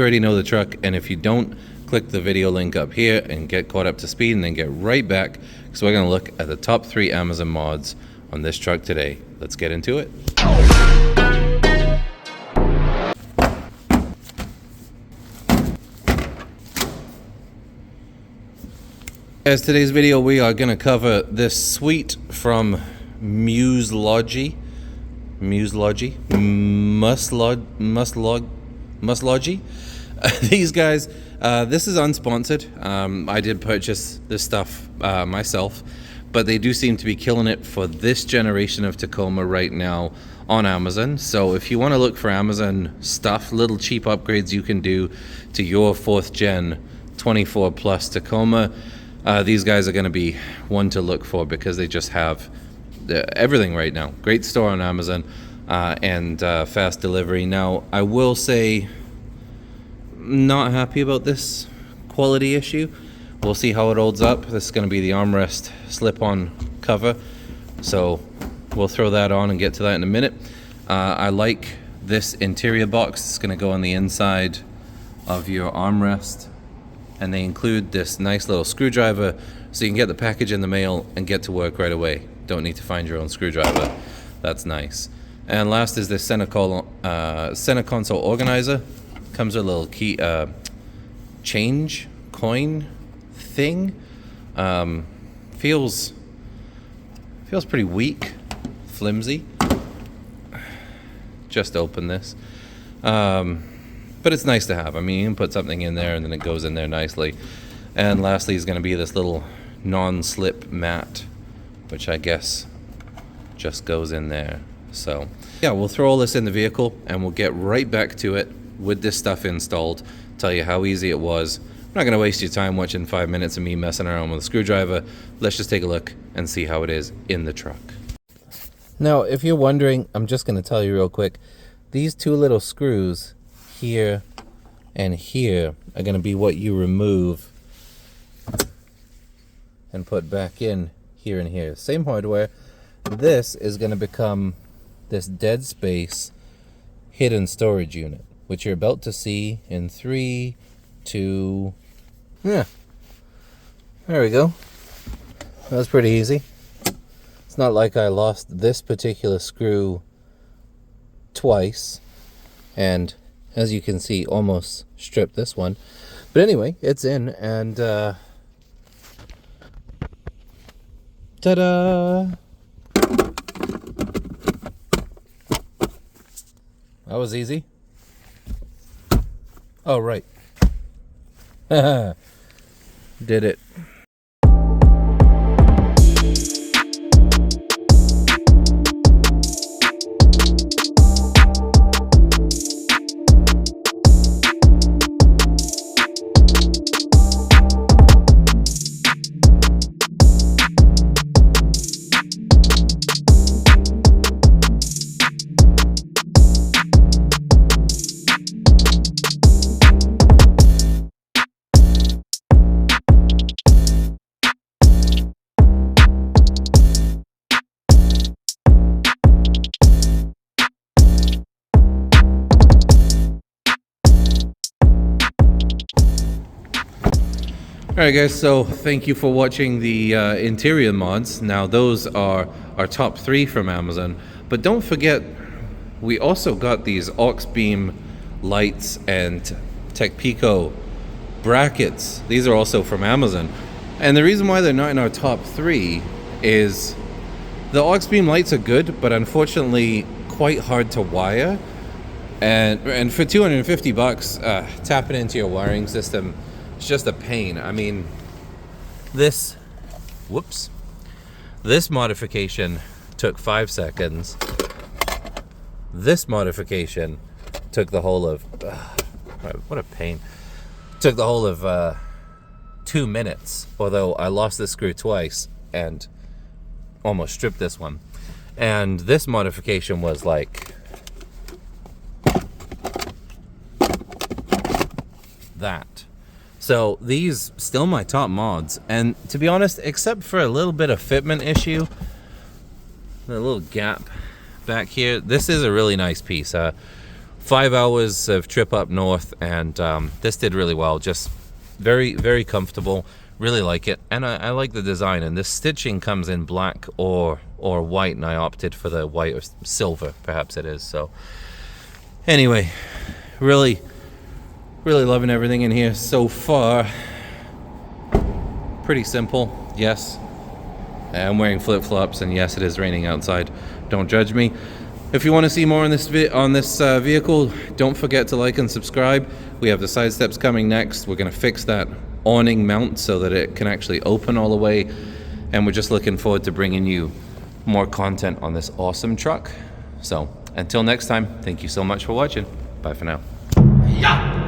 You already know the truck, and if you don't, click the video link up here and get caught up to speed, and then get right back, because we're going to look at the top 3 Amazon mods on this truck today. Let's get into it. As today's video, we are going to cover this suite from Muslogy. These guys, this is unsponsored. I did purchase this stuff myself, but they do seem to be killing it for this generation of Tacoma right now on Amazon. So if you want to look for Amazon stuff, little cheap upgrades you can do to your 4th gen 24 plus Tacoma, these guys are going to be one to look for, because they just have everything right now. Great store on Amazon and fast delivery. Now, I will say, not happy about this quality issue. We'll see how it holds up. This is going to be the armrest slip-on cover, so we'll throw that on and get to that in a minute. I like this interior box. It's going to go on the inside of your armrest, and they include this nice little screwdriver so you can get the package in the mail and get to work right away. Don't need to find your own screwdriver. That's nice. And last is this center console organizer. Comes with a little key change coin thing. Feels pretty weak, flimsy. Just open this. But it's nice to have. I mean, you can put something in there and then it goes in there nicely. And lastly is going to be this little non-slip mat, which I guess just goes in there. So yeah, we'll throw all this in the vehicle and we'll get right back to it with this stuff installed. Tell you how easy it was. I'm not going to waste your time watching 5 minutes of me messing around with a screwdriver. Let's just take a look and see how it is in the truck. Now, if you're wondering, I'm just going to tell you real quick. These 2 little screws here and here are going to be what you remove and put back in here and here. Same hardware. This is going to become this dead space hidden storage unit, which you're about to see in 3, 2, yeah. There we go. That was pretty easy. It's not like I lost this particular screw twice, and as you can see, almost stripped this one. But anyway, it's in, and ta-da! That was easy. Oh, right. Did it. Alright guys, so thank you for watching the interior mods. Now those are our top 3 from Amazon, but don't forget we also got these auxbeam lights and TechPico brackets. These are also from Amazon, and the reason why they're not in our top 3 is the auxbeam lights are good, but unfortunately quite hard to wire, and for 250 bucks tapping into your wiring system, it's just a pain. I mean, this modification took 5 seconds. This modification took the whole of, what a pain. Took the whole of 2 minutes, although I lost this screw twice and almost stripped this one. And this modification was like that. So these still my top mods, and to be honest, except for a little bit of fitment issue, a little gap back here, this is a really nice piece. 5 hours of trip up north, and this did really well. Just very, very comfortable. Really like it, and I like the design. And this stitching comes in black or white, and I opted for the white or silver, perhaps it is. So anyway, really loving everything in here so far. Pretty simple, yes. I'm wearing flip-flops, and yes, it is raining outside. Don't judge me. If you want to see more on this vehicle, don't forget to like and subscribe. We have the side steps coming next. We're going to fix that awning mount so that it can actually open all the way, and we're just looking forward to bringing you more content on this awesome truck. So until next time, thank you so much for watching. Bye for now. Yeah.